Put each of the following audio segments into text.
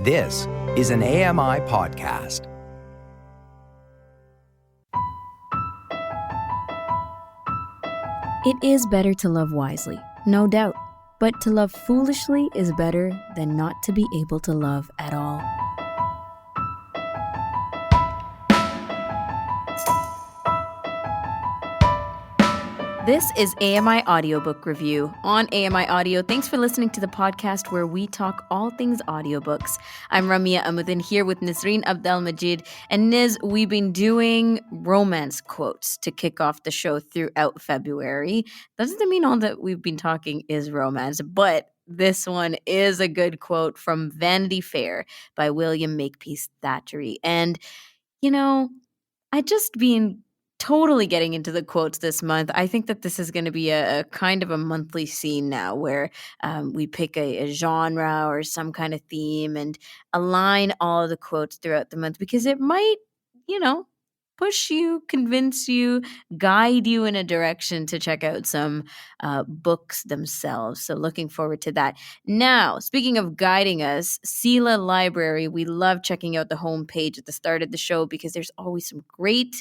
This is an AMI podcast. It is better to love wisely, no doubt, but to love foolishly is better than not to be able to love at all. This is AMI Audiobook Review. On AMI Audio, thanks for listening to the podcast where we talk all things audiobooks. I'm Ramia Amuddin here with Nisreen Abdelmajid. And Niz, we've been doing romance quotes to kick off the show throughout February. Doesn't mean all that we've been talking is romance, but this one is a good quote from Vanity Fair by William Makepeace Thackeray. And, you know, I just been totally getting into the quotes this month. I think that this is going to be a kind of a monthly scene now where we pick a genre or some kind of theme and align all the quotes throughout the month because it might, push you, convince you, guide you in a direction to check out some books themselves. So looking forward to that. Now, speaking of guiding us, Sela Library, we love checking out the homepage at the start of the show because there's always some great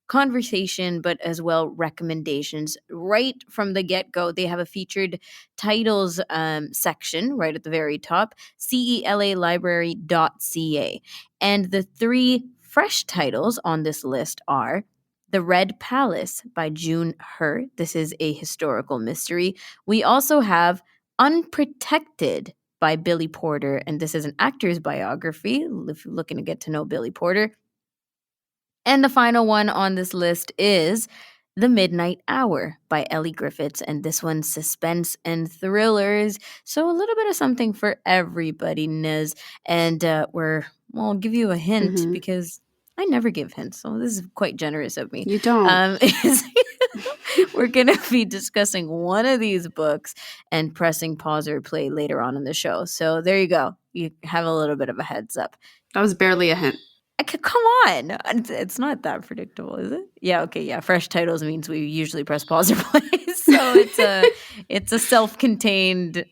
conversation, but as well recommendations right from the get-go. They have a featured titles section right at the very top, celalibrary.ca. And the three fresh titles on this list are The Red Palace by June Her. This is a historical mystery. We also have Unprotected by Billy Porter, and this is an actor's biography if you're looking to get to know Billy Porter. And the final one on this list is The Midnight Hour by Ellie Griffiths. And this one's suspense and thrillers. So a little bit of something for everybody, Niz. And I'll give you a hint because I never give hints. So this is quite generous of me. You don't. We're going to be discussing one of these books and pressing pause or play later on in the show. So there you go. You have a little bit of a heads up. That was barely a hint. Come on. It's not that predictable, is it? Yeah, okay, yeah. Fresh titles means we usually press pause or play. So it's a self-contained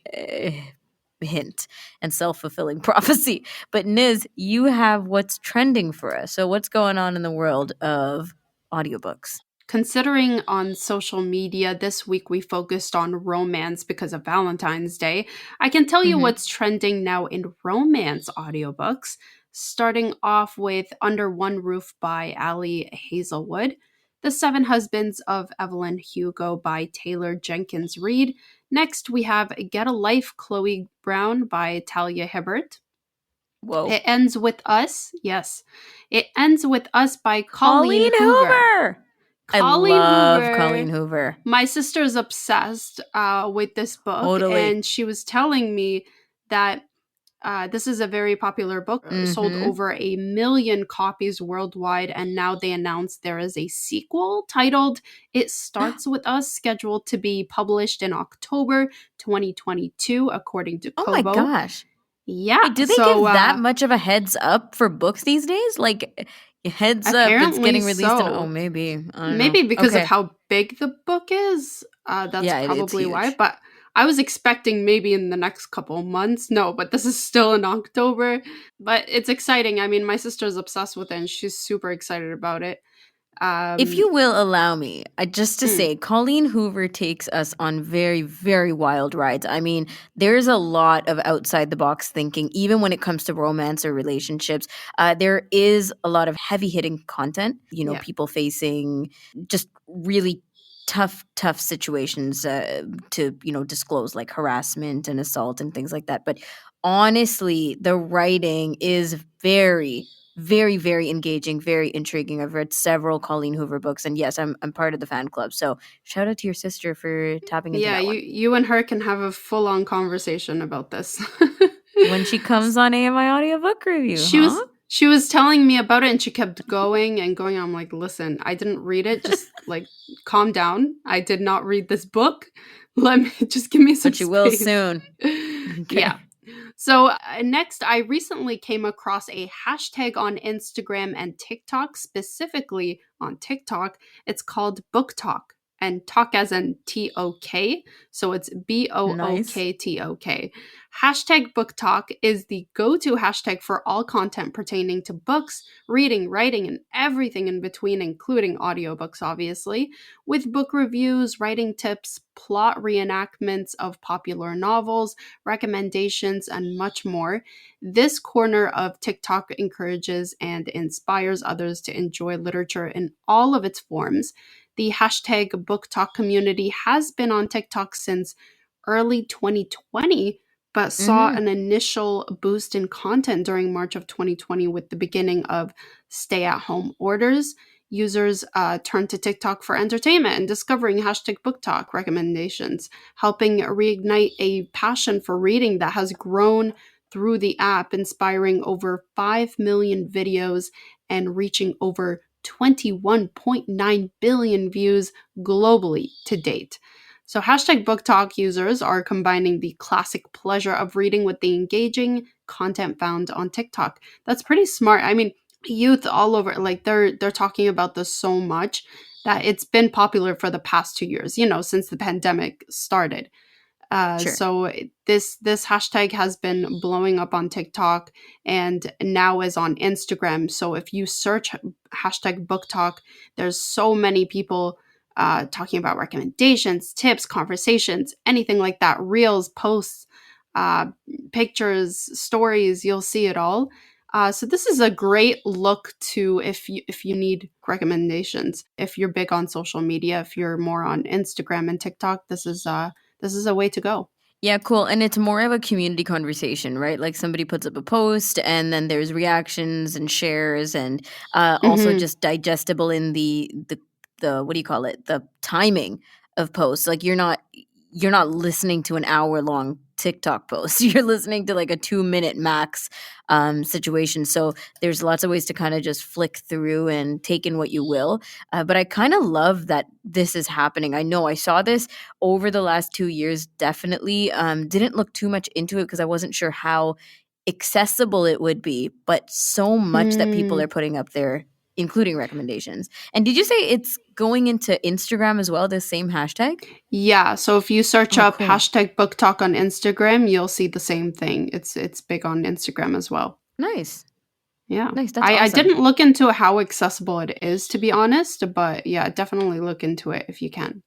hint and self-fulfilling prophecy. But Niz, you have what's trending for us. So what's going on in the world of audiobooks? Considering on social media, this week we focused on romance because of Valentine's Day. I can tell you what's trending now in romance audiobooks. Starting off with Under One Roof by Ali Hazelwood, The Seven Husbands of Evelyn Hugo by Taylor Jenkins Reid. Next, we have Get a Life, Chloe Brown by Talia Hibbert. Whoa. It Ends With Us. Yes. It Ends With Us by Colleen Hoover. I love Colleen Hoover. My sister's obsessed with this book. Totally. And she was telling me that this is a very popular book, sold over 1 million copies worldwide, and now they announced there is a sequel titled It Starts With Us, scheduled to be published in October 2022, according to Kobo. Oh my gosh. Yeah. Wait, do they give that much of a heads up for books these days? Like, heads up, it's getting released maybe. I don't maybe know. Because of how big the book is. That's probably why. But I was expecting maybe in the next couple months. No, but this is still in October. But it's exciting. I mean, my sister's obsessed with it and she's super excited about it. If you will allow me, just to say, Colleen Hoover takes us on very, very wild rides. I mean, there's a lot of outside-the-box thinking, even when it comes to romance or relationships. There is a lot of heavy-hitting content, people facing just really tough situations to disclose, like harassment and assault and things like that. But honestly, the writing is very, very, very engaging, very intriguing. I've read several Colleen Hoover books, and yes, I'm part of the fan club. So shout out to your sister for tapping into that one. You and her can have a full-on conversation about this when she comes on AMI Audiobook Review. She was telling me about it, and she kept going and going. I'm like, listen, I didn't read it. Just like, calm down. I did not read this book. Just give me some space. But you will soon. Okay. Yeah. So next, I recently came across a hashtag on Instagram and TikTok, specifically on TikTok. It's called Book Talk. and talk as in TOK. So it's Nice. BOOKTOK. Hashtag book talk is the go-to hashtag for all content pertaining to books, reading, writing, and everything in between, including audiobooks, obviously, with book reviews, writing tips, plot reenactments of popular novels, recommendations, and much more. This corner of TikTok encourages and inspires others to enjoy literature in all of its forms. The hashtag book talk community has been on TikTok since early 2020, but saw Mm-hmm. an initial boost in content during March of 2020 with the beginning of stay at home orders. Users turned to TikTok for entertainment and discovering hashtag book talk recommendations, helping reignite a passion for reading that has grown through the app, inspiring over 5 million videos and reaching over 21.9 billion views globally to date. So, hashtag book talk users are combining the classic pleasure of reading with the engaging content found on TikTok. That's pretty smart. I mean, youth all over, like they're talking about this so much that it's been popular for the past 2 years, since the pandemic started. Sure. So this hashtag has been blowing up on TikTok and now is on Instagram. So if you search hashtag book talk, there's so many people talking about recommendations, tips, conversations, anything like that, reels, posts, uh, pictures, stories. You'll see it all. So this is a great look to if you need recommendations. If you're big on social media, if you're more on Instagram and TikTok, this is a way to go. Yeah, cool. And it's more of a community conversation, right? Like somebody puts up a post and then there's reactions and shares and also Mhm. just digestible in the what do you call it? The timing of posts. Like you're not listening to an hour long TikTok post. You're listening to like a 2 minute max situation. So there's lots of ways to kind of just flick through and take in what you will. But I kind of love that this is happening. I know I saw this over the last 2 years, definitely. Didn't look too much into it because I wasn't sure how accessible it would be, but so much that people Mm. are putting up there, including recommendations. And did you say it's going into Instagram as well, the same hashtag? Yeah, so if you search Oh, up cool. hashtag book talk on Instagram, you'll see the same thing. It's big on Instagram as well. Nice. Yeah. Nice. That's I awesome. didn't look into how accessible it is, to be honest, but yeah, definitely look into it if you can.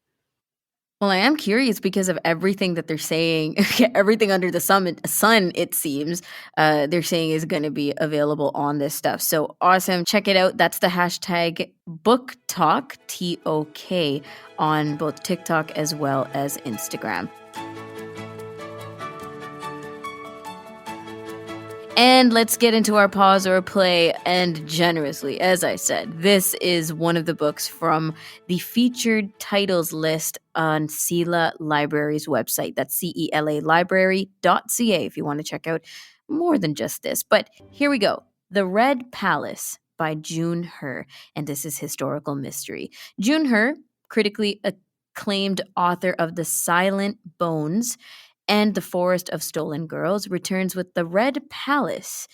Well, I am curious because of everything that they're saying, everything under the sun, it seems, they're saying is going to be available on this stuff. So awesome. Check it out. That's the hashtag book talk, TOK, on both TikTok as well as Instagram. And let's get into our pause or play. And generously, as I said, this is one of the books from the featured titles list on CELA Library's website. That's CELA library.ca if you want to check out more than just this. But here we go. The Red Palace by June Her. And this is historical mystery. June Her, critically acclaimed author of The Silent Bones and The Forest of Stolen Girls, returns with The Red Palace.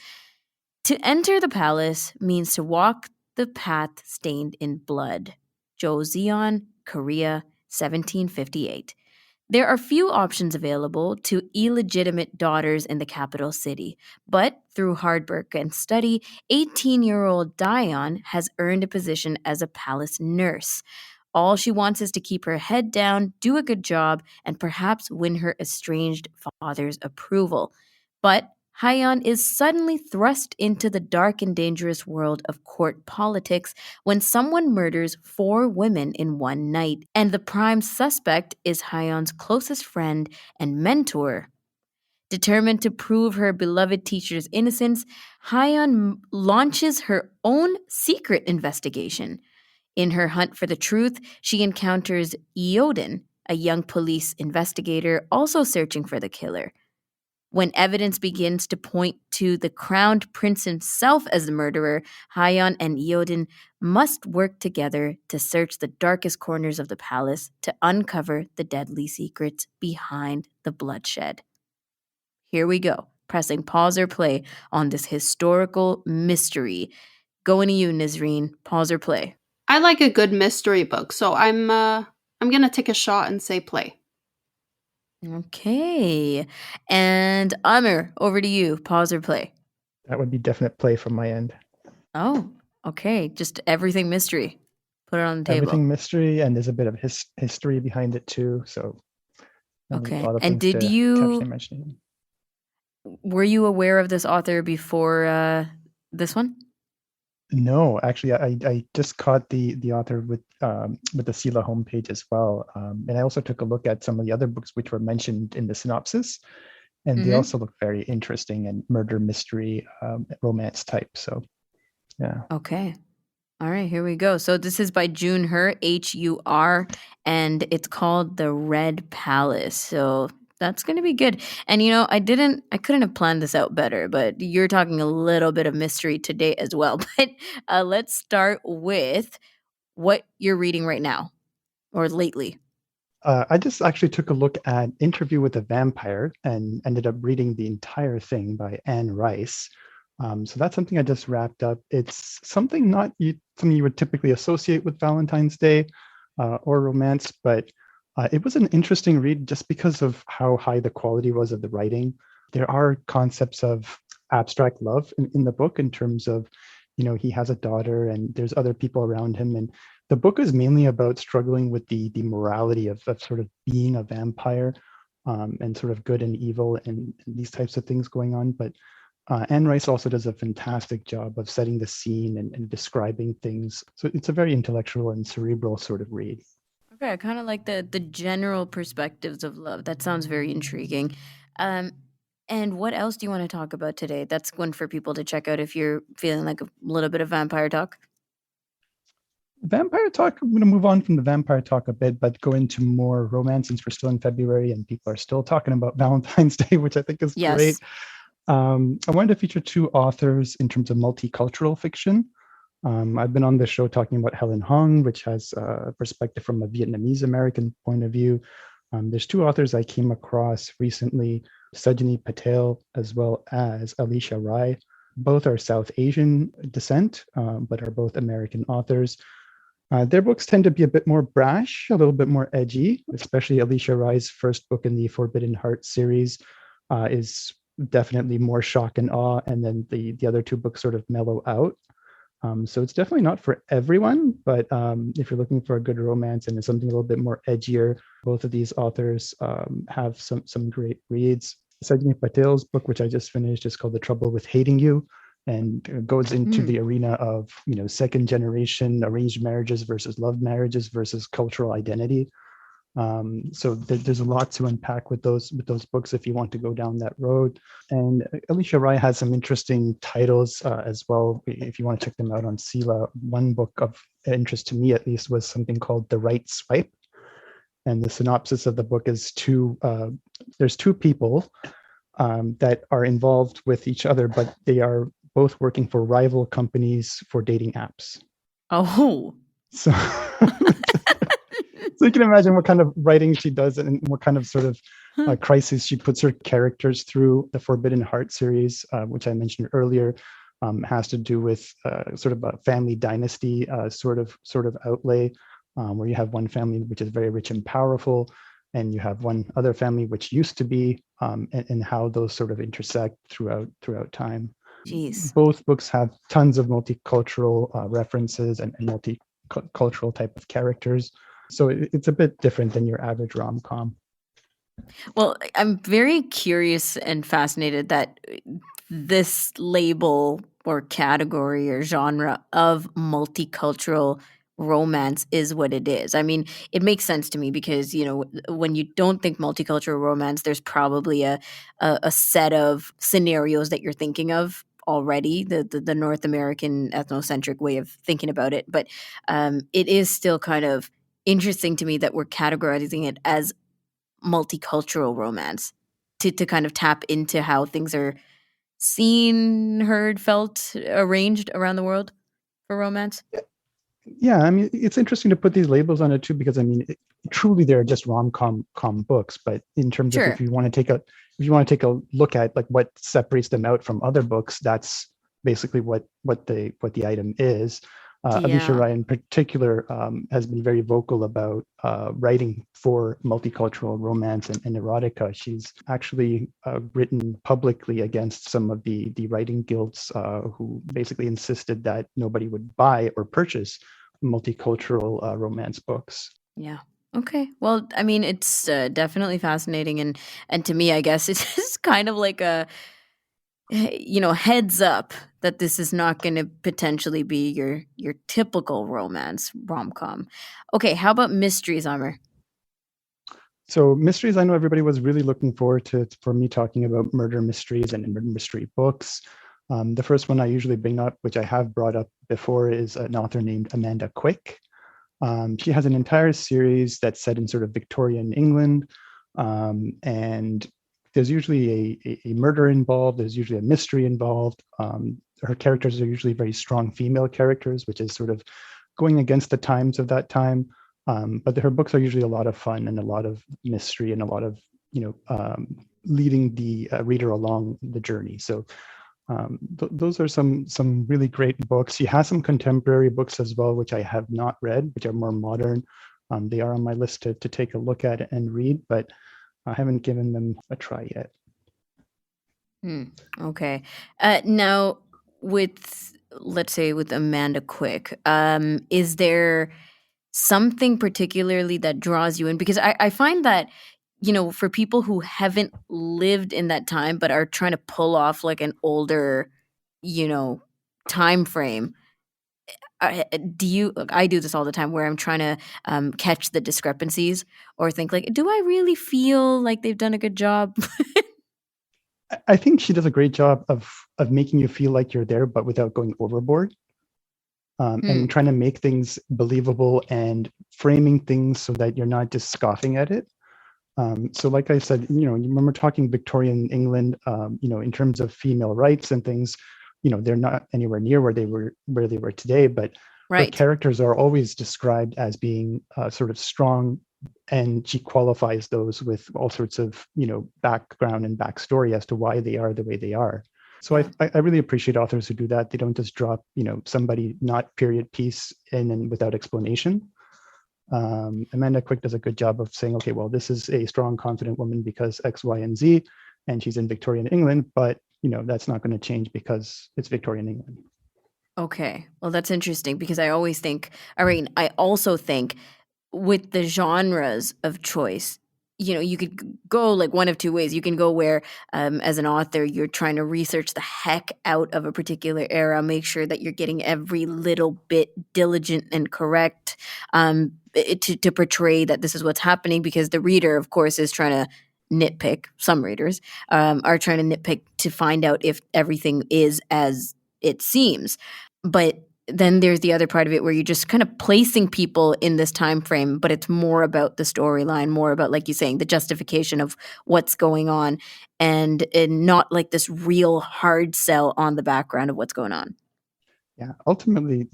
To enter the palace means to walk the path stained in blood. Joseon, Korea, 1758. There are few options available to illegitimate daughters in the capital city, but through hard work and study, 18-year-old Dion has earned a position as a palace nurse. All she wants is to keep her head down, do a good job, and perhaps win her estranged father's approval. But Hyeon is suddenly thrust into the dark and dangerous world of court politics when someone murders 4 women in one night, and the prime suspect is Hyeon's closest friend and mentor. Determined to prove her beloved teacher's innocence, Hyeon launches her own secret investigation. In her hunt for the truth, she encounters Eodin, a young police investigator also searching for the killer. When evidence begins to point to the crowned prince himself as the murderer, Hyeon and Eodin must work together to search the darkest corners of the palace to uncover the deadly secrets behind the bloodshed. Here we go, pressing pause or play on this historical mystery. Going to you, Nizreen. Pause or play. I like a good mystery book, so I'm I'm going to take a shot and say play. Okay. And Aamer, over to you. Pause or play? That would be definite play from my end. Oh, okay. Just everything mystery. Put it on the table. Everything mystery, and there's a bit of history behind it too. So Okay. a lot of And things did to you capture the imagination. were you aware of this author before this one? No, actually, I just caught the author with the Sila homepage as well, and I also took a look at some of the other books which were mentioned in the synopsis, and they also look very interesting and murder mystery, romance type. So, yeah. Okay. All right, here we go. So this is by June Hur, Hur, and it's called The Red Palace. So that's going to be good. And I couldn't have planned this out better, but you're talking a little bit of mystery today as well. But let's start with what you're reading right now or lately. I just actually took a look at Interview with a Vampire and ended up reading the entire thing by Anne Rice. So that's something I just wrapped up. It's something something you would typically associate with Valentine's Day or romance, but it was an interesting read just because of how high the quality was of the writing. There are concepts of abstract love in the book in terms of, he has a daughter and there's other people around him, and the book is mainly about struggling with the morality of sort of being a vampire, and sort of good and evil and these types of things going on. But Anne Rice also does a fantastic job of setting the scene and describing things. So it's a very intellectual and cerebral sort of read. Okay, I kind of like the general perspectives of love. That sounds very intriguing. And what else do you want to talk about today? That's one for people to check out if you're feeling like a little bit of vampire talk. Vampire talk, I'm going to move on from the vampire talk a bit, but go into more romance since we're still in February and people are still talking about Valentine's Day, which I think is great. I wanted to feature two authors in terms of multicultural fiction. I've been on the show talking about Helen Hong, which has a perspective from a Vietnamese American point of view. There's two authors I came across recently, Sajani Patel as well as Alicia Rai. Both are South Asian descent, but are both American authors. Their books tend to be a bit more brash, a little bit more edgy, especially Alicia Rai's first book in the Forbidden Heart series is definitely more shock and awe, and then the other two books sort of mellow out. So it's definitely not for everyone, but if you're looking for a good romance and something a little bit more edgier, both of these authors have some great reads. Sajani Patel's book, which I just finished, is called The Trouble with Hating You, and goes into the arena of second generation arranged marriages versus love marriages versus cultural identity. So there's a lot to unpack with those books if you want to go down that road. And Alicia Rai has some interesting titles as well if you want to check them out on Sila. One book of interest to me at least was something called The Right Swipe. And the synopsis of the book is there's two people that are involved with each other, but they are both working for rival companies for dating apps. Oh. So so you can imagine what kind of writing she does and what kind of sort of crisis she puts her characters through. The Forbidden Heart series, which I mentioned earlier, has to do with sort of a family dynasty sort of outlay, where you have one family which is very rich and powerful, and you have one other family which used to be, and how those sort of intersect throughout time. Jeez. Both books have tons of multicultural references and multicultural type of characters. So it's a bit different than your average rom-com. Well, I'm very curious and fascinated that this label or category or genre of multicultural romance is what it is. I mean, it makes sense to me because, when you don't think multicultural romance, there's probably a set of scenarios that you're thinking of already, the North American ethnocentric way of thinking about it. But it is still kind of interesting to me that we're categorizing it as multicultural romance to kind of tap into how things are seen, heard, felt, arranged around the world for romance. Yeah, I mean, it's interesting to put these labels on it too, because I mean, truly they're just rom-com books. But in terms of if you want to take a look at like what separates them out from other books, that's basically what the item is. Alicia Yeah. Rai in particular has been very vocal about writing for multicultural romance and erotica. She's actually written publicly against some of the writing guilds who basically insisted that nobody would buy or purchase multicultural romance books. Yeah. Okay. Well, I mean, it's definitely fascinating, and to me, I guess it's just kind of like a heads up that this is not going to potentially be your typical romance rom-com. Okay, how about mysteries, Amer? So mysteries, I know everybody was really looking forward to for me talking about murder mysteries and murder mystery books. The first one I usually bring up, which I have brought up before, is an author named Amanda Quick. She has an entire series that's set in sort of Victorian England, and there's usually a murder involved. There's usually a mystery involved. Her characters are usually very strong female characters, which is sort of going against the times of that time. But her books are usually a lot of fun and a lot of mystery and a lot of leading the reader along the journey. So those are some really great books. She has some contemporary books as well, which I have not read, which are more modern. They are on my list to take a look at and read, but I haven't given them a try yet. Okay. Now, let's say with Amanda Quick, is there something particularly that draws you in? Because I find that, for people who haven't lived in that time but are trying to pull off like an older, time frame, I do this all the time where I'm trying to catch the discrepancies or think like, do I really feel like they've done a good job? I think she does a great job of making you feel like you're there, but without going overboard. And trying to make things believable and framing things so that you're not just scoffing at it. So like I said, you remember talking Victorian England, in terms of female rights and things, they're not anywhere near where they were today, but Right. her characters are always described as being sort of strong, and she qualifies those with all sorts of, background and backstory as to why they are the way they are. So I really appreciate authors who do that. They don't just drop, somebody not period piece in and without explanation. Amanda Quick does a good job of saying, okay, well, this is a strong, confident woman because X, Y, and Z, and she's in Victorian England, but that's not going to change because it's Victorian England. Okay. Well, that's interesting because I also think with the genres of choice, you could go like one of two ways. You can go where, as an author, you're trying to research the heck out of a particular era, make sure that you're getting every little bit diligent and correct, to portray that this is what's happening, because the reader, of course, is trying to nitpick. Some readers are trying to nitpick to find out if everything is as it seems. But then there's the other part of it where you're just kind of placing people in this time frame, but it's more about the storyline, more about, like you're saying, the justification of what's going on, and not like this real hard sell on the background of what's going on. Yeah, ultimately,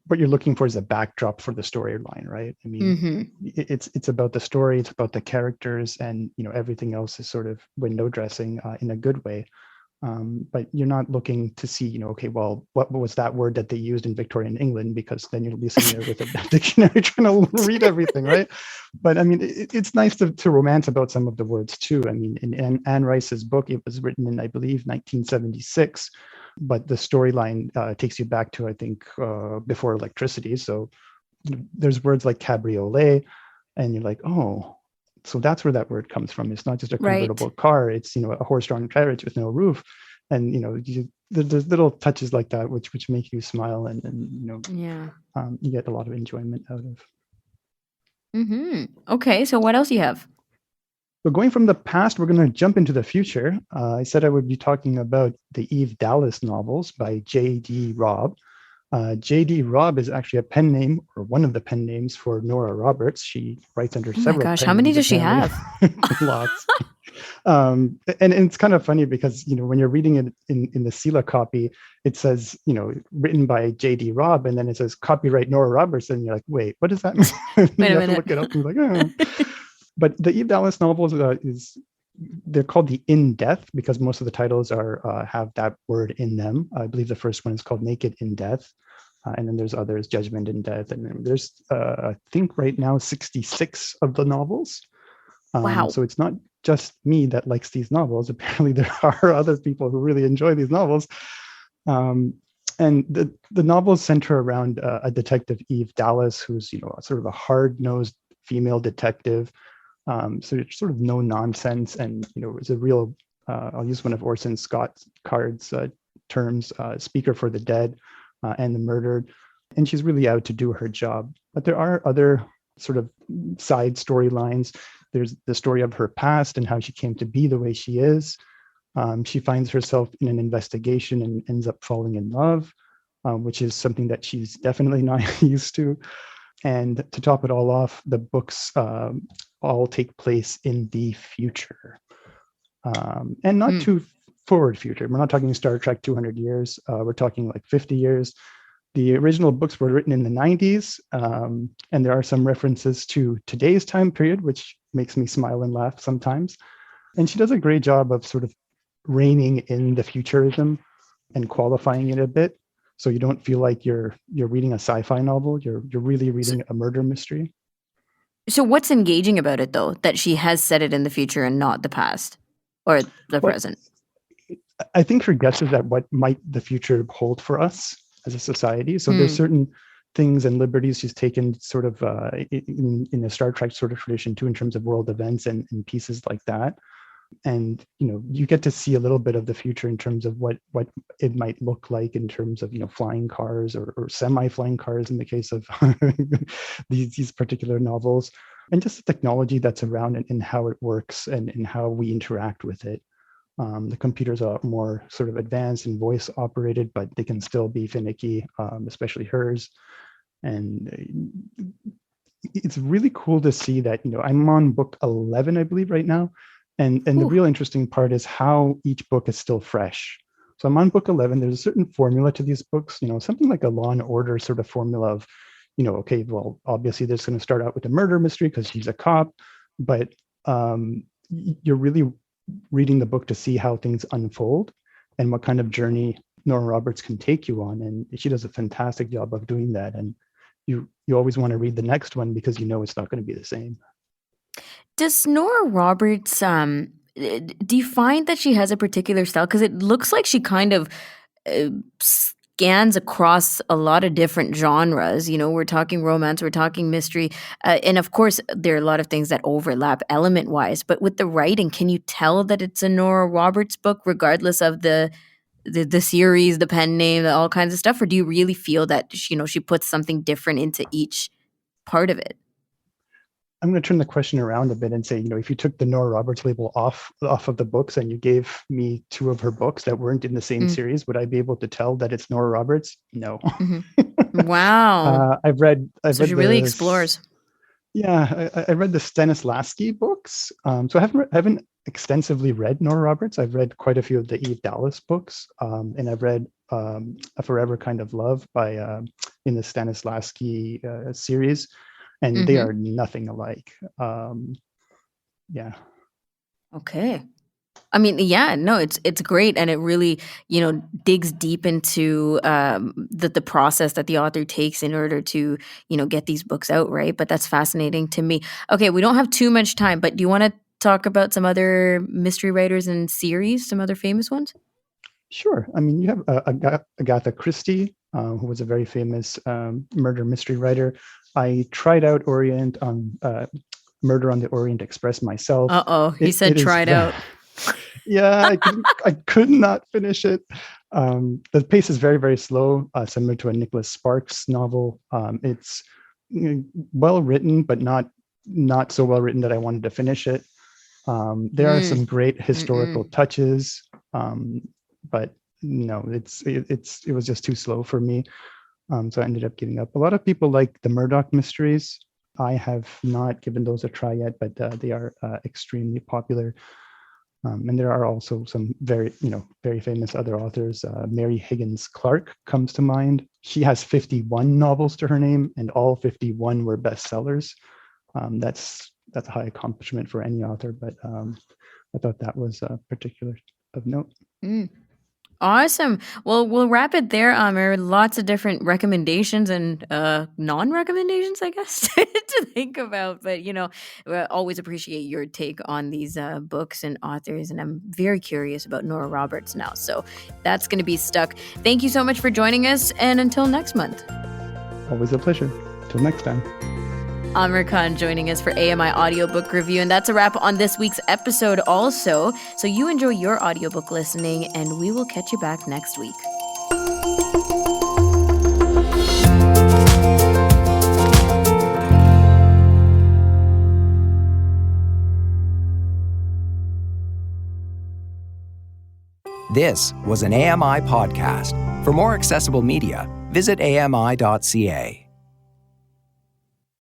what you're looking for is a backdrop for the storyline, right? I mean, it's about the story, it's about the characters, and everything else is sort of window dressing in a good way. But you're not looking to see, okay, well, what was that word that they used in Victorian England? Because then you'll be sitting there with a dictionary trying to read everything, right? But I mean, it's nice to romance about some of the words too. I mean, in Anne Rice's book, it was written in, I believe, 1976, but the storyline takes you back to, I think, before electricity. So there's words like cabriolet, and you're like, oh, so that's where that word comes from. It's not just a convertible car. It's, a horse-drawn carriage with no roof. And, there's little touches like that, which make you smile and you get a lot of enjoyment out of. Okay. So what else do you have? So going from the past, we're going to jump into the future. I said I would be talking about the Eve Dallas novels by J.D. Robb. J.D. Robb is actually a pen name, or one of the pen names, for Nora Roberts. She writes under several. Oh my gosh, pen how many names, does she have? Lots. And it's kind of funny because, when you're reading it in the Sela copy, it says, written by J.D. Robb, and then it says copyright Nora Roberts, and you're like, wait, what does that mean? You have to look it up and be like, oh. But the Eve Dallas novels they're called the In Death because most of the titles have that word in them. I believe the first one is called Naked in Death. And then there's others, Judgment and Death. And then there's, I think right now, 66 of the novels. Wow. So it's not just me that likes these novels. Apparently there are other people who really enjoy these novels. And the novels center around a detective, Eve Dallas, who's, sort of a hard-nosed female detective. So it's sort of no nonsense, and is a real, I'll use one of Orson Scott Card's terms, speaker for the dead and the murdered. And she's really out to do her job. But there are other sort of side storylines. There's the story of her past and how she came to be the way she is. She finds herself in an investigation and ends up falling in love, which is something that she's definitely not used to. And to top it all off, the books all take place in the future, and not too forward future. We're not talking Star Trek 200 years. We're talking like 50 years. The original books were written in the 90s, and there are some references to today's time period, which makes me smile and laugh sometimes. And she does a great job of sort of reining in the futurism and qualifying it a bit, so you don't feel like you're reading a sci-fi novel. You're really reading a murder mystery. So what's engaging about it, though, that she has set it in the future and not the past or the present? I think her guess is at what might the future hold for us as a society. So there's certain things and liberties she's taken sort of in a Star Trek sort of tradition too, in terms of world events and pieces like that. And you get to see a little bit of the future in terms of what it might look like in terms of flying cars or semi-flying cars in the case of these particular novels, and just the technology that's around and how it works and how we interact with it. The computers are more sort of advanced and voice operated, but they can still be finicky, especially hers. And it's really cool to see that I'm on book 11, I believe, right now. And the real interesting part is how each book is still fresh. So I'm on book 11. There's a certain formula to these books, something like a Law and Order sort of formula of, okay, well, obviously there's going to start out with a murder mystery because she's a cop, but you're really reading the book to see how things unfold and what kind of journey Nora Roberts can take you on. And she does a fantastic job of doing that. And you always want to read the next one because it's not going to be the same. Does Nora Roberts, do you find that she has a particular style? Because it looks like she kind of scans across a lot of different genres. We're talking romance, we're talking mystery. And of course, there are a lot of things that overlap element-wise. But with the writing, can you tell that it's a Nora Roberts book, regardless of the series, the pen name, all kinds of stuff? Or do you really feel that, she puts something different into each part of it? I'm going to turn the question around a bit and say, if you took the Nora Roberts label off of the books and you gave me two of her books that weren't in the same series, would I be able to tell that it's Nora Roberts? No. Wow. I've read she really explores. Yeah, I read the Stanislavski books. So I haven't extensively read Nora Roberts. I've read quite a few of the Eve Dallas books, and I've read A Forever Kind of Love in the Stanislavski series. And they are nothing alike. Yeah. Okay. I mean, yeah, no, it's great, and it really, digs deep into the process that the author takes in order to, get these books out, right? But that's fascinating to me. Okay, we don't have too much time, but do you want to talk about some other mystery writers and series, some other famous ones? Sure. I mean, you have Agatha Christie, who was a very famous murder mystery writer. I tried out Murder on the Orient Express myself. He said tried out. Yeah, I could not finish it. The pace is very, very slow, similar to a Nicholas Sparks novel. It's well written, but not so well written that I wanted to finish it. There are some great historical touches, but no, it was just too slow for me. So I ended up giving up. A lot of people like the Murdoch mysteries. I have not given those a try yet, but they are extremely popular. And there are also some very famous other authors. Mary Higgins Clark comes to mind. She has 51 novels to her name, and all 51 were bestsellers. That's a high accomplishment for any author, but I thought that was particular of note. Awesome. Well, we'll wrap it there, Aamer. Lots of different recommendations and non-recommendations, I guess, to think about. But, we always appreciate your take on these books and authors. And I'm very curious about Nora Roberts now. So that's going to be stuck. Thank you so much for joining us. And until next month. Always a pleasure. Till next time. Aamer Khan joining us for AMI Audiobook Review. And that's a wrap on this week's episode also. So you enjoy your audiobook listening, and we will catch you back next week. This was an AMI podcast. For more accessible media, visit ami.ca.